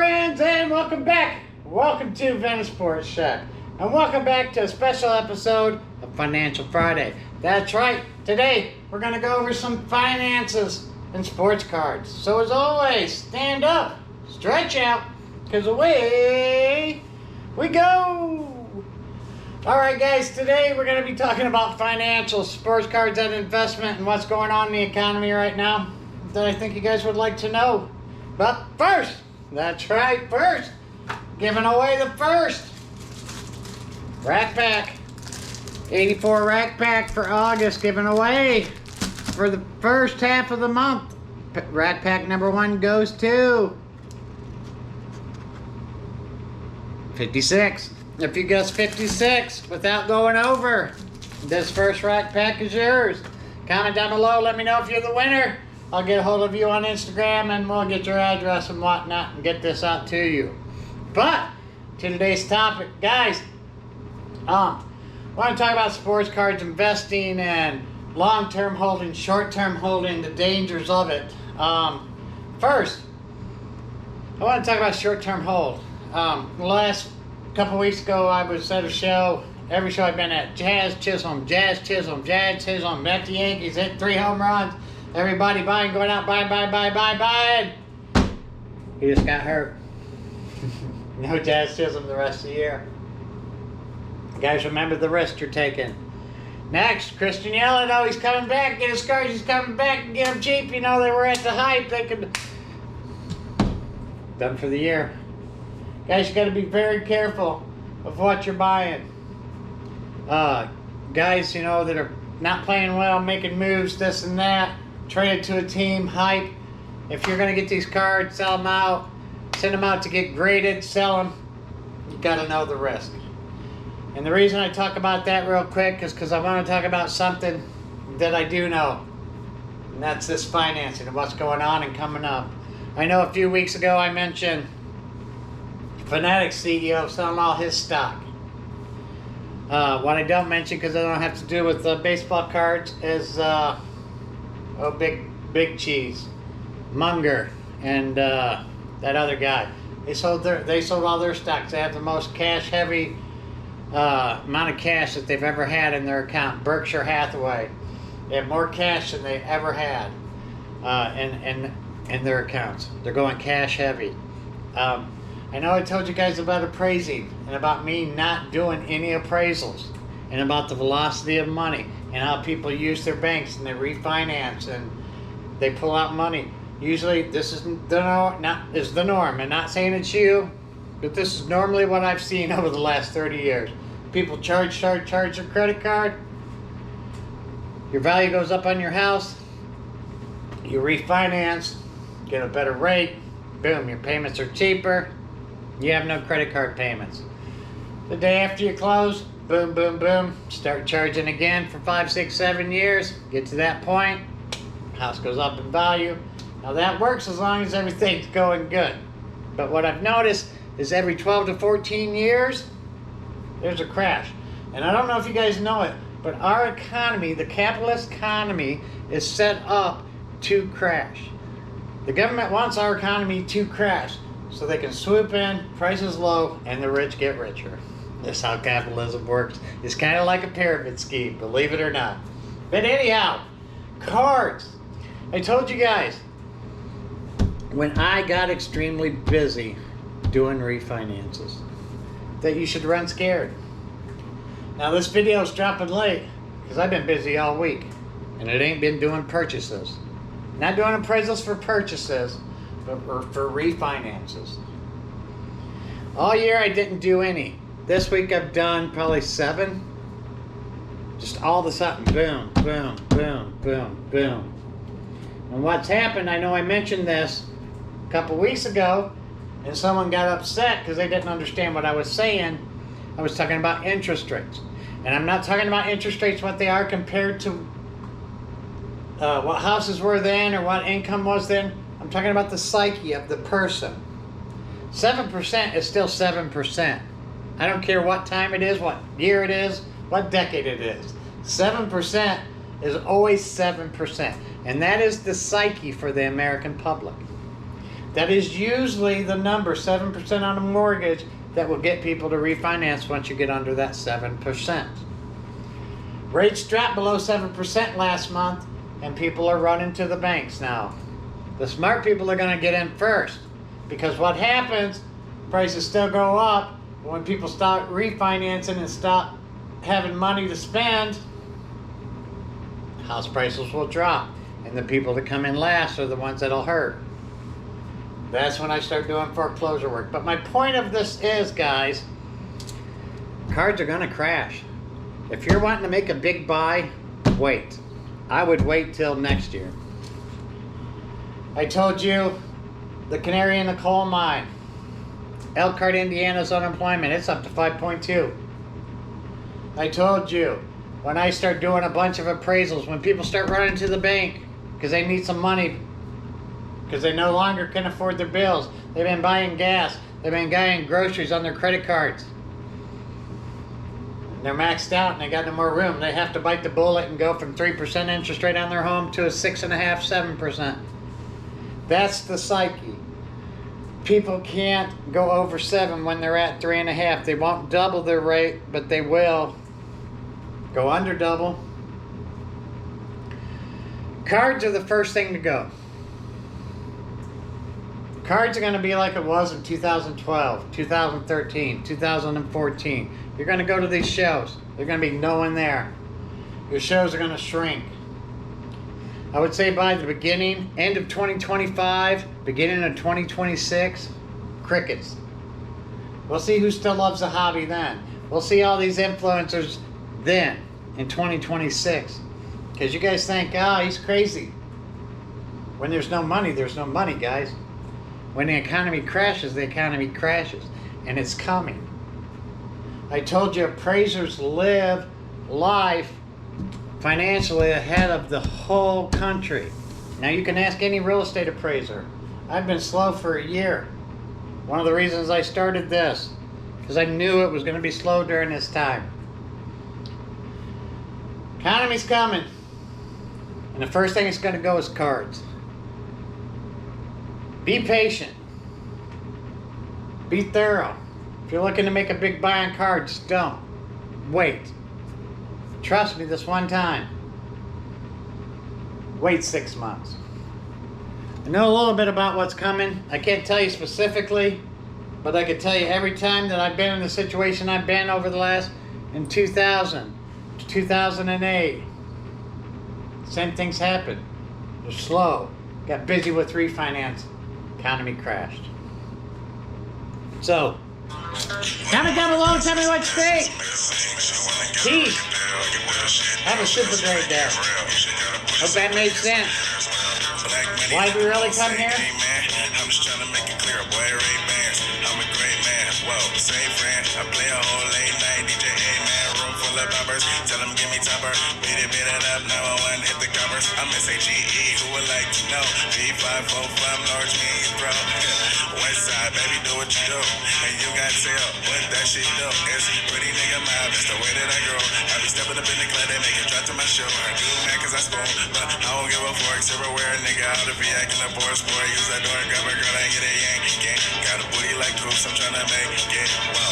friends, and welcome back. Welcome to Venice Sports Shack, and welcome back to a special episode of Financial Friday. That's right, today we're going to go over some finances and sports cards. So as always, stand up, stretch out, because away we go. Alright guys, today we're going to be talking about financial sports cards and investment and what's going on in the economy right now that I think you guys would like to know. But first, that's right, first, giving away the first Rack Pack. 84 Rack Pack for August, given away for the first half of the month. Rack Pack number 1 goes to 56. If you guess 56 without going over, this first Rack Pack is yours. Comment down below, let me know if you're the winner. I'll get a hold of you on Instagram and we'll get your address and whatnot and get this out to you. But to today's topic, guys, I want to talk about sports cards, investing, and long-term holding, short-term holding, the dangers of it. First, I want to talk about short-term hold. The last couple weeks ago, I was at a show. Every show I've been at, Jazz Chisholm, met the Yankees, hit 3 home runs. Everybody buying, going out, buying. He just got hurt. No Jazz Chisholm the rest of the year. Guys, remember the risk you're taking. Next, Christian Yelich, oh, he's coming back. Get his cards, he's coming back and get them cheap. You know, they were at the hype. They could... Done for the year. Guys, you got to be very careful of what you're buying. Guys, you know, that are not playing well, making moves, this and that, traded to a team, hype. If you're going to get these cards, sell them out, send them out to get graded, sell them. You got to know the risk. And the reason I talk about that real quick is because I want to talk about something that I do know. And that's this financing and what's going on and coming up. I know a few weeks ago I mentioned Fanatics CEO selling all his stock. What I don't mention, because I don't have to do with baseball cards, is Big Cheese, Munger, and that other guy. They sold all their stocks. They have the most cash-heavy amount of cash that they've ever had in their account. Berkshire Hathaway, they have more cash than they ever had in their accounts. They're going cash-heavy. I know I told you guys about appraising and about me not doing any appraisals and about the velocity of money and how people use their banks and they refinance and they pull out money. Usually this is the norm. I'm not saying it's you, but this is normally what I've seen over the last 30 years. People charge their credit card. Your value goes up on your house. You refinance, get a better rate. Boom, your payments are cheaper. You have no credit card payments. The day after you close, boom, boom, boom, start charging again for 5, 6, 7 years. Get to that point, house goes up in value. Now that works as long as everything's going good. But what I've noticed is every 12 to 14 years, there's a crash. And I don't know if you guys know it, but our economy, the capitalist economy, is set up to crash. The government wants our economy to crash so they can swoop in, prices low, and the rich get richer. That's how capitalism works. It's kind of like a pyramid scheme, believe it or not. But anyhow, cards. I told you guys, when I got extremely busy doing refinances, that you should run scared. Now this video is dropping late because I've been busy all week and it ain't been doing purchases. Not doing appraisals for purchases, but for refinances. All year I didn't do any. This week I've done probably 7. Just all of a sudden, boom, boom, boom, boom, boom. And what's happened, I know I mentioned this a couple weeks ago, and someone got upset because they didn't understand what I was saying. I was talking about interest rates. And I'm not talking about interest rates, what they are compared to what houses were then or what income was then. I'm talking about the psyche of the person. 7% is still 7%. I don't care what time it is, what year it is, what decade it is. 7% is always 7%. And that is the psyche for the American public. That is usually the number, 7% on a mortgage, that will get people to refinance once you get under that 7%. Rates dropped below 7% last month, and people are running to the banks now. The smart people are going to get in first, because what happens, prices still go up, but when people start refinancing and stop having money to spend, house prices will drop, and the people that come in last are the ones that'll hurt. That's when I start doing foreclosure work. But my point of this is, guys, cards are going to crash. If you're wanting to make a big buy, wait. I would wait till next year. I told you the canary in the coal mine. Elkhart, Indiana's unemployment, it's up to 5.2. I told you, when I start doing a bunch of appraisals, when people start running to the bank because they need some money, because they no longer can afford their bills. They've been buying gas. They've been buying groceries on their credit cards. They're maxed out and they got no more room. They have to bite the bullet and go from 3% interest rate on their home to a 6.5%, 7%. That's the psyche. People can't go over 7 when they're at 3.5. They won't double their rate, but they will go under double. Cards are the first thing to go. Cards are going to be like it was in 2012, 2013, 2014. You're going to go to these shows. There's going to be no one there. Your shows are going to shrink. I would say by the beginning, end of 2025, beginning of 2026, crickets. We'll see who still loves the hobby then. We'll see all these influencers then in 2026. Because you guys think, oh, he's crazy. When there's no money, guys. When the economy crashes, the economy crashes. And it's coming. I told you appraisers live life financially ahead of the whole country. Now you can ask any real estate appraiser. I've been slow for a year. One of the reasons I started this, because I knew it was going to be slow during this time. Economy's coming. And the first thing it's going to go is cards. Be patient. Be thorough. If you're looking to make a big buy on cards, don't. Wait. Trust me this one time. Wait 6 months. I know a little bit about what's coming. I can't tell you specifically, but I can tell you every time that I've been in the situation I've been over the last, in 2000 to 2008, same things happened. They're slow. Got busy with refinance. Economy crashed. So, comment down below and tell me what you think. Peace. Have a super great day. Hope that made sense. Why do we really come here? I'm just trying to make it clear, boy, Ray-Bans. I'm a great man, whoa, same friend. I play a whole late night DJ, man, room full of bumpers. Tell them give me topper, beat it up, number one, hit the covers. I'm S-A-G-E, who would like to know? B545, large me in your throat. West side, baby, do what you do. And you got tell what that shit do. It's pretty nigga mouth, that's the way that I grow. I be stepping up in the club, they make it drop to my show. I do, man, cause I spoon, but I don't give a fork. Silverware, nigga, out to be acting a boy sport. Use that door, grab a girl, I get a yank. Got a booty like coops, I'm tryna make it. Whoa.